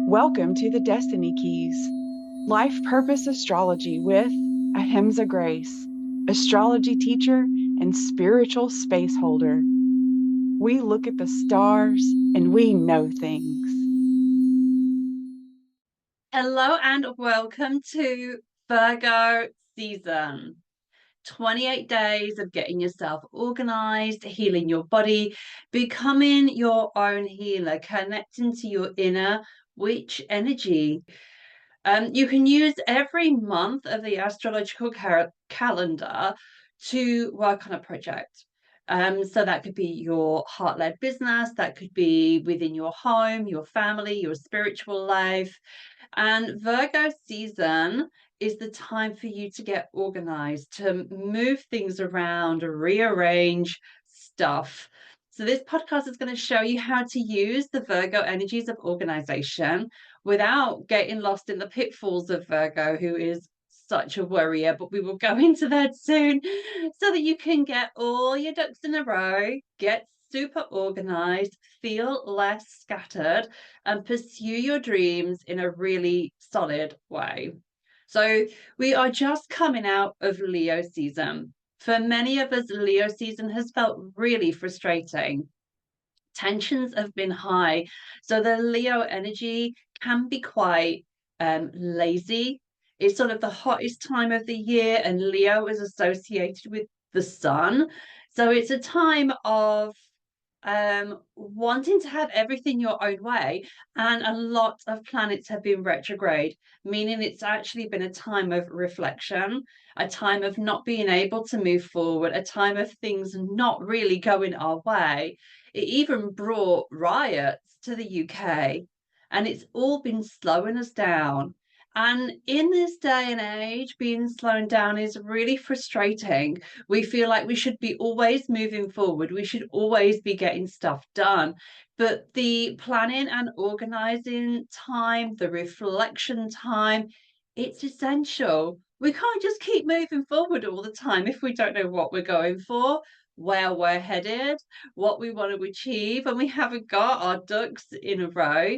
Welcome to the Destiny Keys, Life Purpose Astrology with Ahimsa Grace, astrology teacher and spiritual space holder. We look at the stars and we know things. Hello and welcome to Virgo season. 28 days of getting yourself organized, healing your body, becoming your own healer, connecting to your inner witch energy. You can use every month of the astrological calendar to work on a project. So that could be your heart-led business, that could be within your home, your family, your spiritual life. And Virgo season is the time for you to get organized, to move things around, rearrange stuff. So, this podcast is going to show you how to use the Virgo energies of organization without getting lost in the pitfalls of Virgo, who is such a worrier, but we will go into that soon so that you can get all your ducks in a row, get super organized, feel less scattered, and pursue your dreams in a really solid way. So, we are just coming out of Leo season. For many of us, Leo season has felt really frustrating. Tensions have been high. So, the Leo energy can be quite lazy. It's sort of the hottest time of the year, and Leo is associated with the sun. So, it's a time of wanting to have everything your own way, and a lot of planets have been retrograde, meaning it's actually been a time of reflection, a time of not being able to move forward, a time of things not really going our way. It even brought riots to the UK, and it's all been slowing us down. And in this day and age, being slowed down is really frustrating. We feel like we should be always moving forward. We should always be getting stuff done. But the planning and organizing time, the reflection time, it's essential. We can't just keep moving forward all the time if we don't know what we're going for, where we're headed, what we want to achieve, and we haven't got our ducks in a row.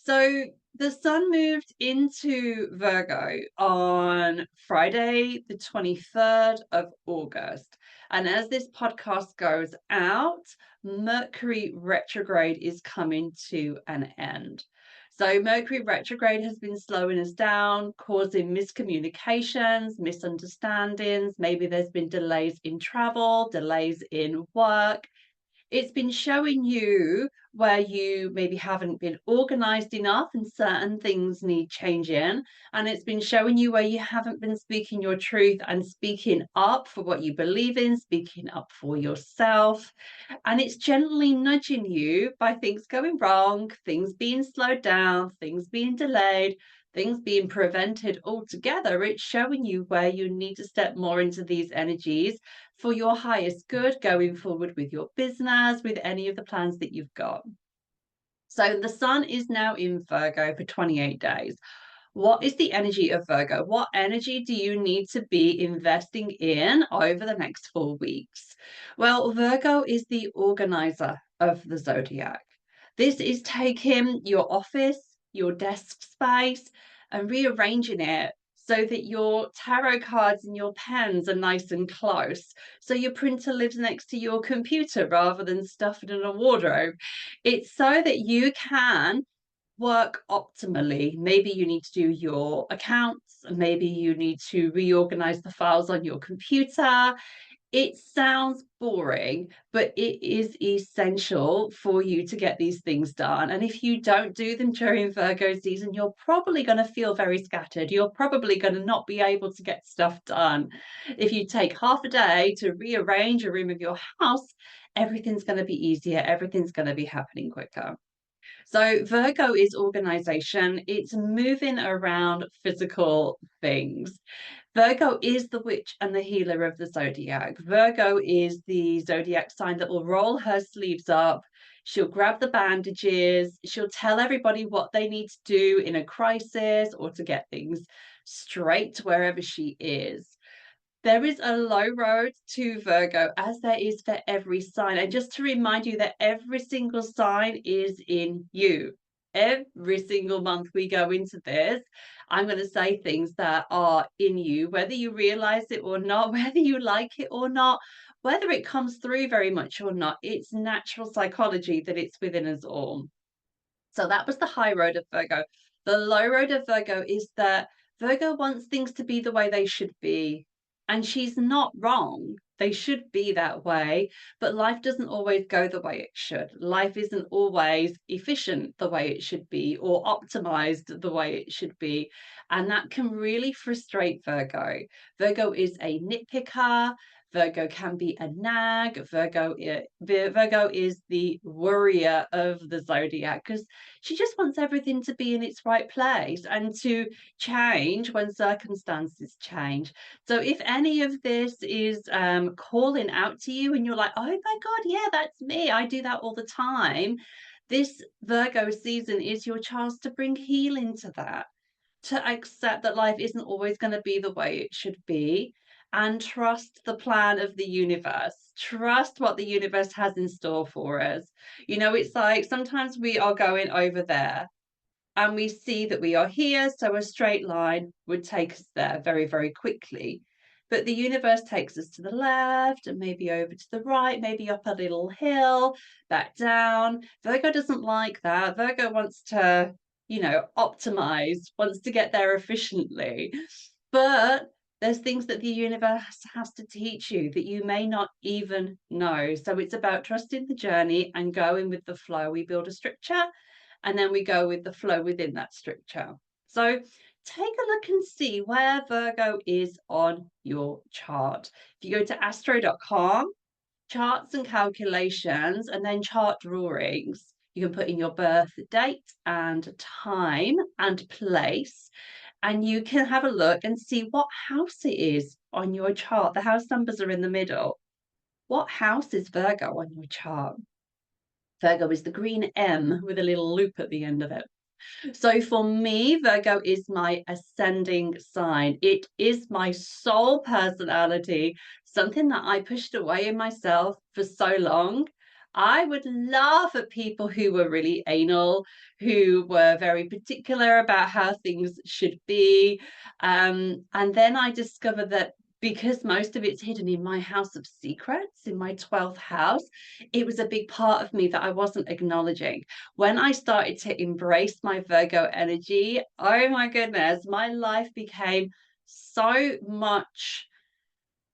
So the sun moved into Virgo on Friday, the 23rd of August. And as this podcast goes out, Mercury retrograde is coming to an end. So Mercury retrograde has been slowing us down, causing miscommunications, misunderstandings. Maybe there's been delays in travel, delays in work. It's been showing you where you maybe haven't been organized enough and certain things need changing. And it's been showing you where you haven't been speaking your truth and speaking up for what you believe in, speaking up for yourself. And it's gently nudging you by things going wrong, things being slowed down, things being delayed, things being prevented altogether. It's showing you where you need to step more into these energies for your highest good going forward with your business, with any of the plans that you've got. So the sun is now in Virgo for 28 days. What is the energy of Virgo? What energy do you need to be investing in over the next 4 weeks? Well, Virgo is the organizer of the zodiac. This is taking your office, your desk space, and rearranging it so that your tarot cards and your pens are nice and close. So your printer lives next to your computer rather than stuffed in a wardrobe. It's so that you can work optimally. Maybe you need to do your accounts, maybe you need to reorganize the files on your computer. It sounds boring, but it is essential for you to get these things done. And if you don't do them during Virgo season, you're probably going to feel very scattered. You're probably going to not be able to get stuff done. If you take half a day to rearrange a room of your house, everything's going to be easier, everything's going to be happening quicker. So Virgo is organization. It's moving around physical things. Virgo is the witch and the healer of the zodiac. Virgo is the zodiac sign that will roll her sleeves up. She'll grab the bandages. She'll tell everybody what they need to do in a crisis or to get things straight wherever she is. There is a low road to Virgo, as there is for every sign. And just to remind you that every single sign is in you. every single month we go into this, I'm going to say things that are in you, whether you realize it or not, whether you like it or not, whether it comes through very much or not. It's natural psychology that it's within us all. So that was the high road of Virgo. The low road of Virgo is that Virgo wants things to be the way they should be. And she's not wrong. They should be that way, but life doesn't always go the way it should. Life isn't always efficient the way it should be or optimized the way it should be. And that can really frustrate Virgo. Virgo is a nitpicker. Virgo can be a nag. Virgo is the worrier of the zodiac because she just wants everything to be in its right place and to change when circumstances change. So if any of this is calling out to you and you're like, oh my God, yeah, that's me. I do that all the time. This Virgo season is your chance to bring healing to that, to accept that life isn't always going to be the way it should be, and trust the plan of the universe. Trust what the universe has in store for us. You know, it's like sometimes we are going over there and we see that we are here, so a straight line would take us there very, very quickly. But the universe takes us to the left and maybe over to the right, maybe up a little hill, back down. Virgo doesn't like that. Virgo wants to, optimize, wants to get there efficiently. But there's things that the universe has to teach you that you may not even know. So it's about trusting the journey and going with the flow. We build a structure and then we go with the flow within that structure. So take a look and see where Virgo is on your chart. If you go to astro.com, charts and calculations, and then chart drawings, you can put in your birth date and time and place, and you can have a look and see what house it is on your chart. The house numbers are in the middle. What house is Virgo on your chart? Virgo is the green M with a little loop at the end of it. So for me, Virgo is my ascending sign. It is my soul personality, something that I pushed away in myself for so long. I would laugh at people who were really anal, who were very particular about how things should be. And then I discovered that because most of it's hidden in my house of secrets, in my 12th house, it was a big part of me that I wasn't acknowledging. When I started to embrace my Virgo energy, oh my goodness, my life became so much,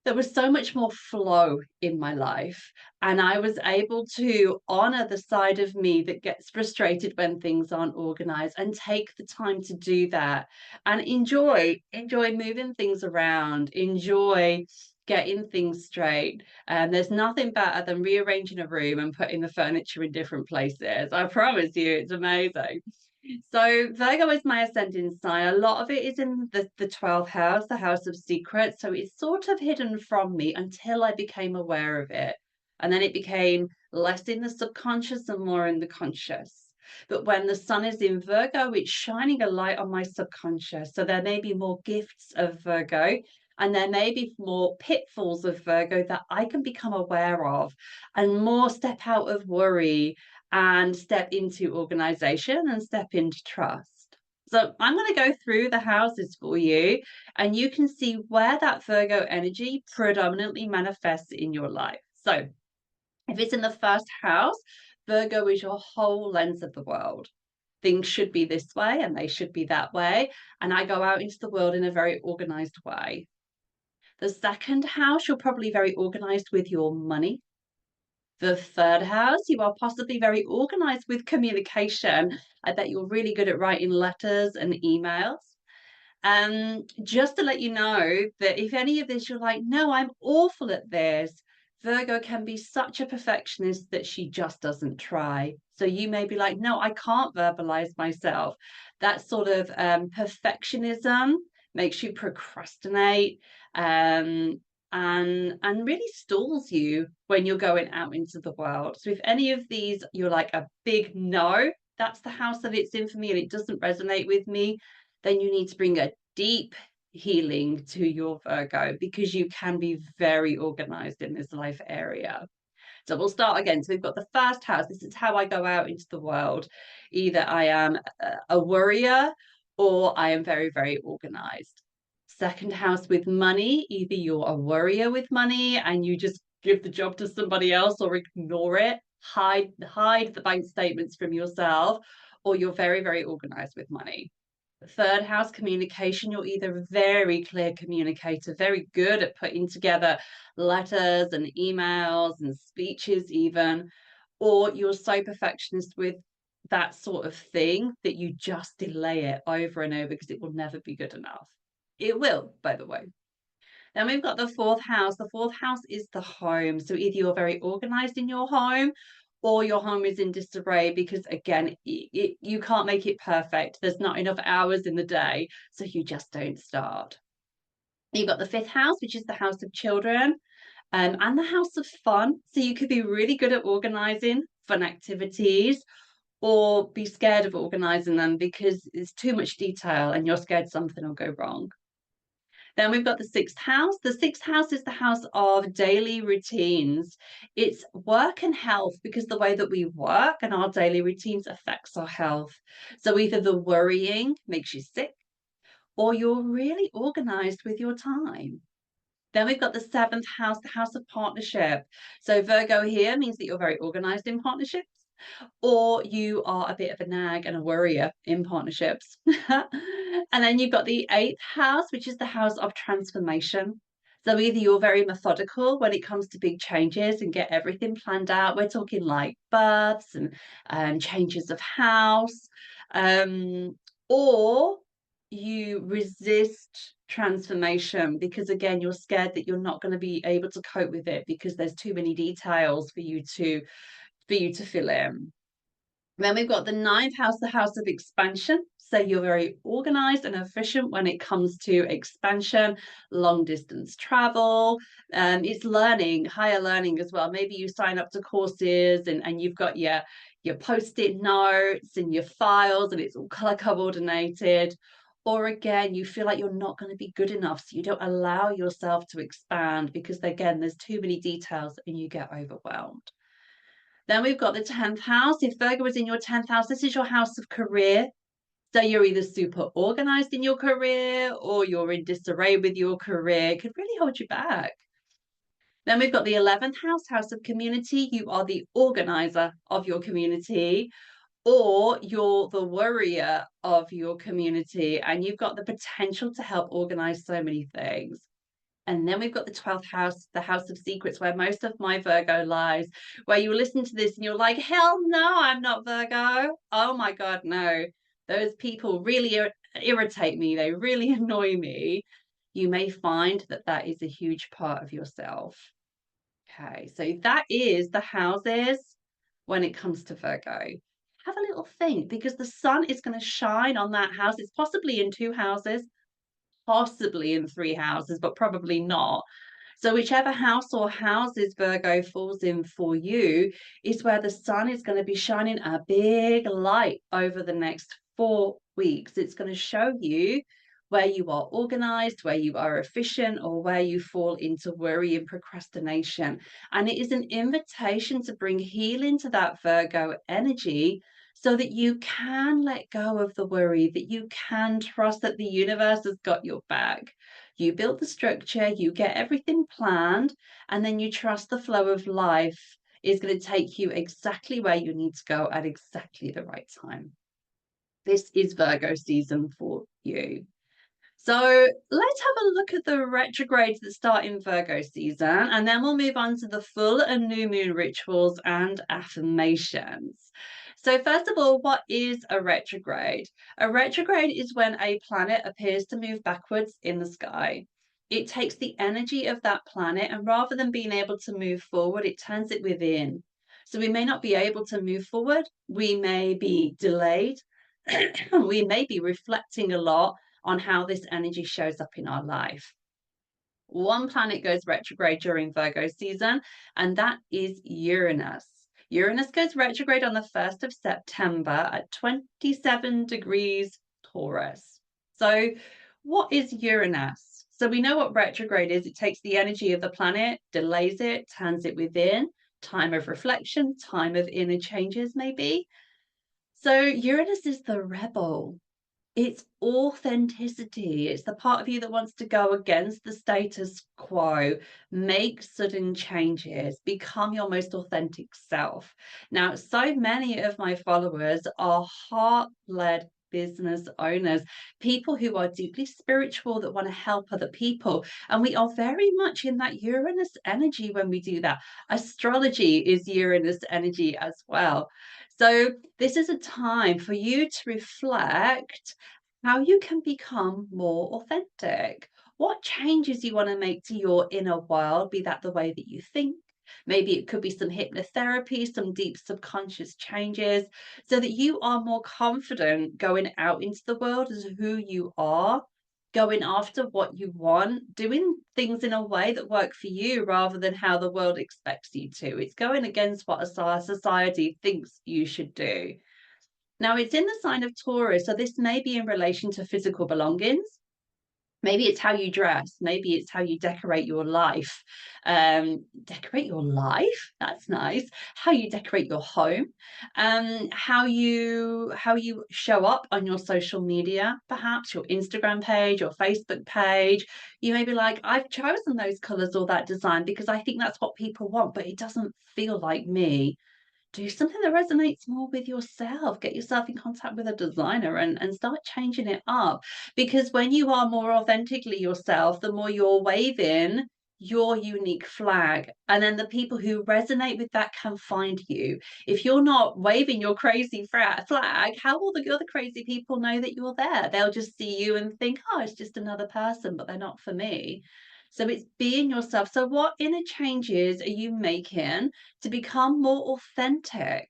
there was so much more flow in my life. And I was able to honor the side of me that gets frustrated when things aren't organized and take the time to do that and enjoy moving things around, enjoy getting things straight. And there's nothing better than rearranging a room and putting the furniture in different places. I promise you, it's amazing. So Virgo is my ascending sign. A lot of it is in the 12th house, the house of secrets. So it's sort of hidden from me until I became aware of it. And then it became less in the subconscious and more in the conscious. But when the sun is in Virgo, it's shining a light on my subconscious. So there may be more gifts of Virgo, and there may be more pitfalls of Virgo that I can become aware of, and more step out of worry and step into organization and step into trust. So I'm going to go through the houses for you, and you can see where that Virgo energy predominantly manifests in your life. So if it's in the first house, Virgo is your whole lens of the world. Things should be this way and they should be that way. And I go out into the world in a very organized way. The second house, you're probably very organized with your money. The third house, you are possibly very organized with communication. I bet you're really good at writing letters and emails. Just to let you know that if any of this you're like, no, I'm awful at this, Virgo can be such a perfectionist that she just doesn't try. So you may be like, no, I can't verbalize myself. That sort of perfectionism makes you procrastinate, and really stalls you when you're going out into the world. So if any of these you're like a big no, that's the house that it's in for me and it doesn't resonate with me, then you need to bring a deep healing to your Virgo because you can be very organized in this life area. So we'll start again. So we've got the first house. This is how I go out into the world. Either I am a worrier or I am very, very organized. Second house with money. Either you're a worrier with money and you just give the job to somebody else or ignore it, hide the bank statements from yourself, or you're very, very organized with money. Third house communication, you're either a very clear communicator, very good at putting together letters and emails and speeches even, or you're so perfectionist with that sort of thing that you just delay it over and over because it will never be good enough. It will, by the way. Then we've got the fourth house. The fourth house is the home. So either you're very organized in your home or your home is in disarray because, again, you can't make it perfect. There's not enough hours in the day. So you just don't start. You've got the fifth house, which is the house of children, and the house of fun. So you could be really good at organizing fun activities or be scared of organizing them because it's too much detail and you're scared something will go wrong. Then we've got the sixth house. The sixth house is the house of daily routines. It's work and health because the way that we work and our daily routines affects our health. So either the worrying makes you sick or you're really organized with your time. Then we've got the seventh house, the house of partnership. So Virgo here means that you're very organized in partnerships, or you are a bit of a nag and a worrier in partnerships. And then you've got the eighth house, which is the house of transformation. So either you're very methodical when it comes to big changes and get everything planned out. We're talking like births and changes of house, or you resist transformation because again you're scared that you're not going to be able to cope with it because there's too many details for you to fill in. Then we've got the ninth house, the house of expansion. So you're very organized and efficient when it comes to expansion, long distance travel. It's learning, higher learning as well. Maybe you sign up to courses and you've got your post-it notes and your files and it's all color coordinated. Or again, you feel like you're not going to be good enough. So you don't allow yourself to expand because again, there's too many details and you get overwhelmed. Then we've got the 10th house. If Virgo is in your 10th house, this is your house of career. So you're either super organized in your career or you're in disarray with your career. It could really hold you back. Then we've got the 11th house, house of community. You are the organizer of your community or you're the worrier of your community and you've got the potential to help organize so many things. And then we've got the 12th house, the house of secrets, where most of my Virgo lies, where you listen to this and you're like, hell no, I'm not Virgo. Oh my God, no. Those people really irritate me. They really annoy me. You may find that that is a huge part of yourself. Okay, so that is the houses when it comes to Virgo. Have a little think because the sun is going to shine on that house. It's possibly in two houses, possibly in three houses, but probably not. So, whichever house or houses Virgo falls in for you is where the sun is going to be shining a big light over the next 4 weeks. It's going to show you where you are organized, where you are efficient, or where you fall into worry and procrastination. And it is an invitation to bring healing to that Virgo energy so that you can let go of the worry, that you can trust that the universe has got your back. You build the structure, you get everything planned, and then you trust the flow of life is going to take you exactly where you need to go at exactly the right time. This is Virgo season for you. So let's have a look at the retrogrades that start in Virgo season, and then we'll move on to the full and new moon rituals and affirmations. So first of all, what is a retrograde? A retrograde is when a planet appears to move backwards in the sky. It takes the energy of that planet, and rather than being able to move forward, it turns it within. So we may not be able to move forward, we may be delayed, we may be reflecting a lot on how this energy shows up in our life. One planet goes retrograde during Virgo season, and that is Uranus. Uranus goes retrograde on the 1st of September at 27 degrees Taurus. So, what is Uranus? So, we know what retrograde is. It takes the energy of the planet, delays it, turns it within. time of reflection, time of inner changes, maybe. So Uranus is the rebel. It's authenticity. It's the part of you that wants to go against the status quo, make sudden changes, become your most authentic self. Now, so many of my followers are heart-led business owners, people who are deeply spiritual that want to help other people. And we are very much in that Uranus energy when we do that. Astrology is Uranus energy as well. So this is a time for you to reflect how you can become more authentic. What changes you want to make to your inner world, be that the way that you think. Maybe it could be some hypnotherapy, some deep subconscious changes, so that you are more confident going out into the world as who you are, going after what you want, doing things in a way that work for you rather than how the world expects you to. It's going against what a society thinks you should do. Now, it's in the sign of Taurus, so this may be in relation to physical belongings. Maybe it's how you dress. Maybe it's how you decorate your life. Decorate your life. That's nice. How you decorate your home. How you show up on your social media, perhaps your Instagram page, your Facebook page. You may be like, I've chosen those colors or that design because I think that's what people want, but it doesn't feel like me. Do something that resonates more with yourself. Get yourself in contact with a designer and start changing it up. Because when you are more authentically yourself, the more you're waving your unique flag. And then the people who resonate with that can find you. If you're not waving your crazy flag, how will the other crazy people know that you're there? They'll just see you and think, oh, it's just another person, but they're not for me. So it's being yourself. So, what inner changes are you making to become more authentic?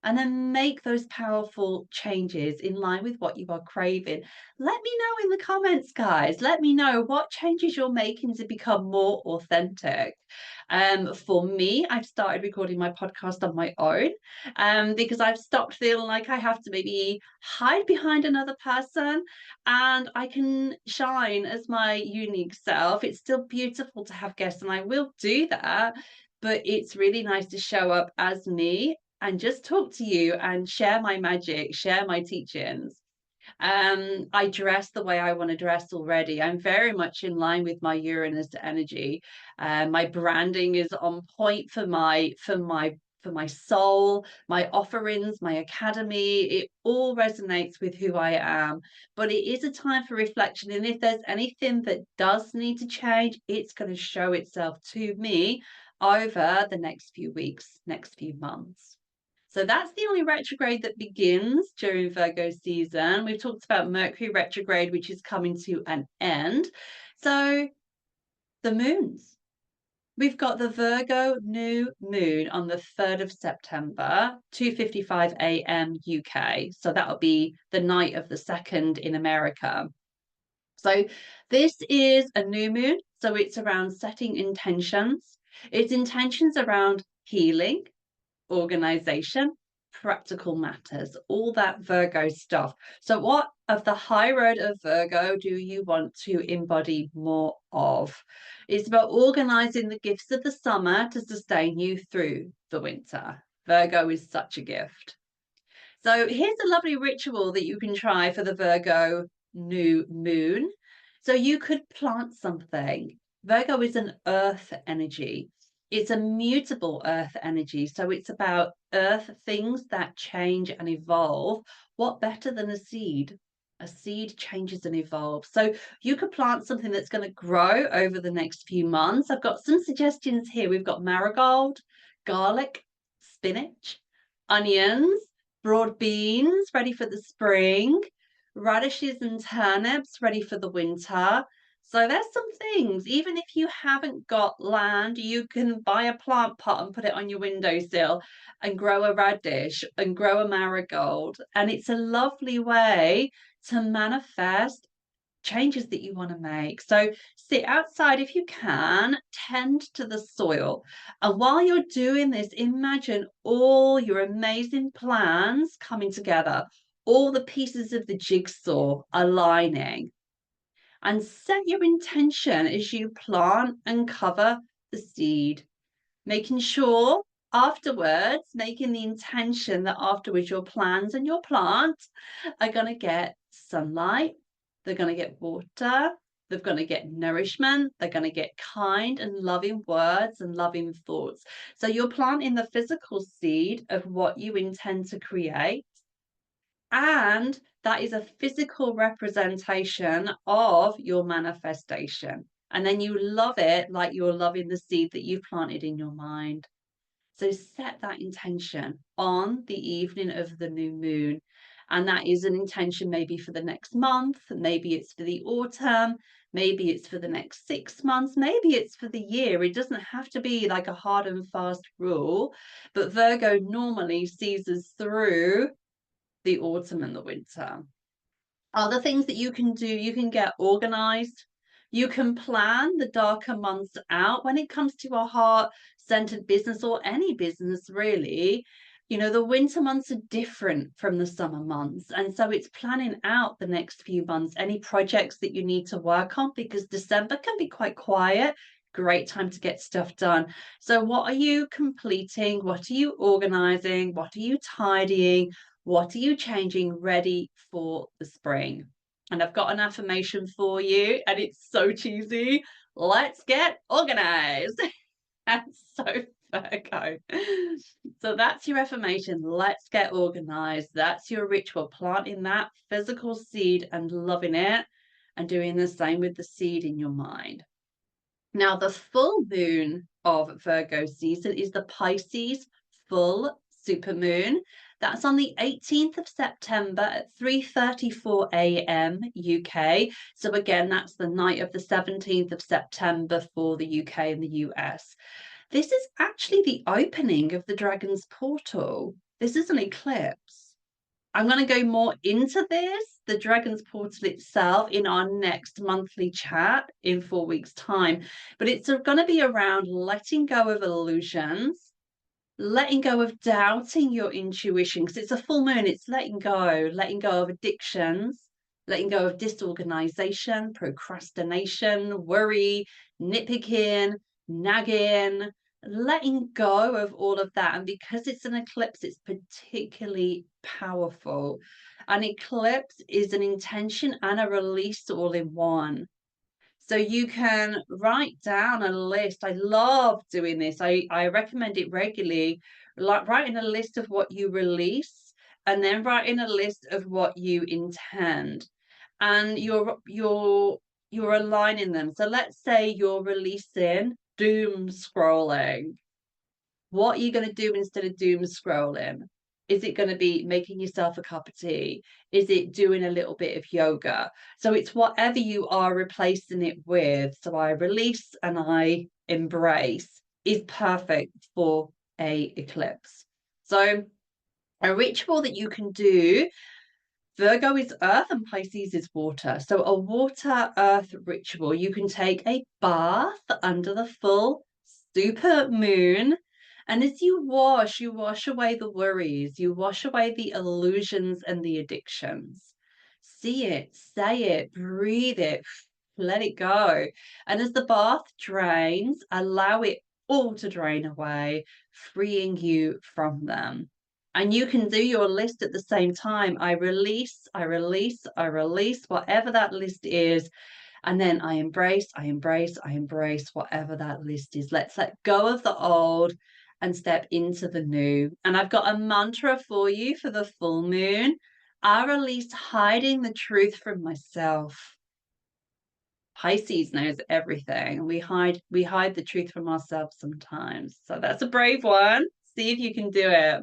And then make those powerful changes in line with what you are craving. Let me know in the comments, guys. Let me know what changes you're making to become more authentic. For me, I've started recording my podcast on my own because I've stopped feeling like I have to maybe hide behind another person and I can shine as my unique self. It's still beautiful to have guests, and I will do that. But it's really nice to show up as me and just talk to you and share my magic, share my teachings. I dress the way I want to dress already. I'm very much in line with my Uranus energy. My branding is on point for my soul, my offerings, my academy. It all resonates with who I am. But it is a time for reflection. And if there's anything that does need to change, it's going to show itself to me over the next few weeks, next few months. So that's the only retrograde that begins during Virgo season. We've talked about Mercury retrograde, which is coming to an end. So the moons. We've got the Virgo new moon on the 3rd of September, 2:55 a.m. UK. So that'll be the night of the 2nd in America. So this is a new moon. So it's around setting intentions. It's intentions around healing, organization, practical matters, all that Virgo stuff. So, what of the high road of Virgo do you want to embody more of? It's about organizing the gifts of the summer to sustain you through the winter. Virgo is such a gift. So, here's a lovely ritual that you can try for the Virgo new moon. So, you could plant something. Virgo is an earth energy. It's a mutable earth energy. So, it's about earth things that change and evolve. What better than a seed? A seed changes and evolves. So, you could plant something that's going to grow over the next few months. I've got some suggestions here. We've got marigold, garlic, spinach, onions, broad beans ready for the spring, radishes and turnips ready for the winter. So there's some things, even if you haven't got land, you can buy a plant pot and put it on your windowsill and grow a radish and grow a marigold. And it's a lovely way to manifest changes that you want to make. So sit outside if you can, tend to the soil. And while you're doing this, imagine all your amazing plans coming together, all the pieces of the jigsaw aligning. And set your intention as you plant and cover the seed. making sure afterwards, making the intention that afterwards your plants and your plant are going to get sunlight, they're going to get water, they're going to get nourishment, they're going to get kind and loving words and loving thoughts. So you're planting the physical seed of what you intend to create. And that is a physical representation of your manifestation. And then you love it like you're loving the seed that you've planted in your mind. So set that intention on the evening of the new moon. And that is an intention maybe for the next month, maybe it's for the autumn, maybe it's for the next 6 months, maybe it's for the year. It doesn't have to be like a hard and fast rule, but Virgo normally sees us through the autumn and the winter. Other things that you can do, you can get organized. You can plan the darker months out when it comes to a heart centered business or any business, really. You know, the winter months are different from the summer months. And so it's planning out the next few months, any projects that you need to work on, because December can be quite quiet. Great time to get stuff done. So, what are you completing? What are you organizing? What are you tidying? What are you changing ready for the spring? And I've got an affirmation for you, and it's so cheesy. Let's get organized. That's so Virgo. So that's your affirmation. Let's get organized. That's your ritual, planting that physical seed and loving it, and doing the same with the seed in your mind. Now, the full moon of Virgo season is the Pisces full supermoon. That's on the 18th of September at 3:34 a.m. UK. So again, that's the night of the 17th of September for the UK and the US. This is actually the opening of the Dragon's Portal. This is an eclipse. I'm going to go more into this, the Dragon's Portal itself, in our next monthly chat in 4 weeks' time. But it's going to be around letting go of illusions, letting go of doubting your intuition, because it's a full moon, it's letting go of addictions, letting go of disorganization, procrastination, worry, nitpicking, nagging, letting go of all of that. And because it's an eclipse, it's particularly powerful. An eclipse is an intention and a release all in one. So you can write down a list. I love doing this. I recommend it regularly, like writing a list of what you release and then writing a list of what you intend. And you're aligning them. So let's say you're releasing doom scrolling. What are you going to do instead of doom scrolling? Is it going to be making yourself a cup of tea? Is it doing a little bit of yoga? So it's whatever you are replacing it with. So I release and I embrace is perfect for a eclipse. So a ritual that you can do, Virgo is earth and Pisces is water. So a water earth ritual, you can take a bath under the full super moon. And as you wash away the worries, you wash away the illusions and the addictions. See it, say it, breathe it, let it go. And as the bath drains, allow it all to drain away, freeing you from them. And you can do your list at the same time. I release, I release, I release, whatever that list is. And then I embrace, I embrace, I embrace whatever that list is. Let's let go of the old and step into the new. And I've got a mantra for you for the full moon. I release hiding the truth from myself. Pisces knows everything. We hide the truth from ourselves sometimes. So that's a brave one. See if you can do it.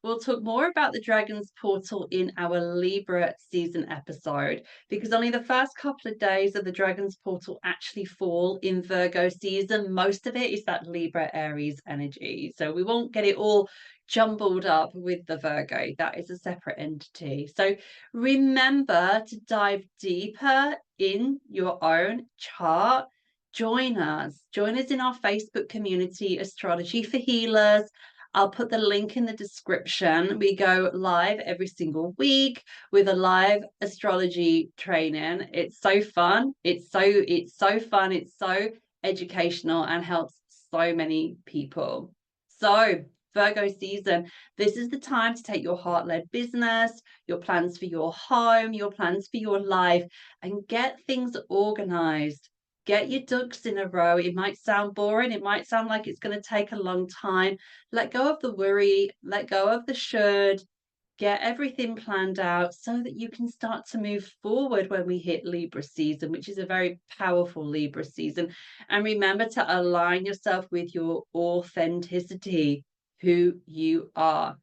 We'll talk more about the Dragon's Portal in our Libra season episode because only the first couple of days of the Dragon's Portal actually fall in Virgo season. Most of it is that Libra Aries energy. So we won't get it all jumbled up with the Virgo. That is a separate entity. So remember to dive deeper in your own chart. Join us. Join us in our Facebook community, Astrology for Healers. I'll put the link in the description. We go live every single week with a live astrology training. It's so fun. It's so fun. It's so educational and helps so many people. So, Virgo season, this is the time to take your heart led business, your plans for your home, your plans for your life, and get things organized. Get your ducks in a row. It might sound boring, it might sound like it's going to take a long time. Let go of the worry, let go of the should, get everything planned out so that you can start to move forward when we hit Libra season, which is a very powerful Libra season. And remember to align yourself with your authenticity, who you are.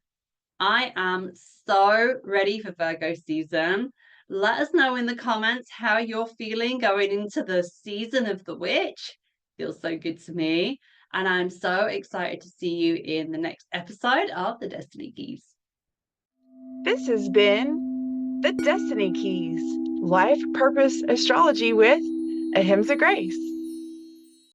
I am so ready for Virgo season. Let us know in the comments how you're feeling going into the season of the witch. Feels so good to me. And I'm so excited to see you in the next episode of the Destiny Keys. This has been the Destiny Keys Life Purpose Astrology with Ahimsa Grace.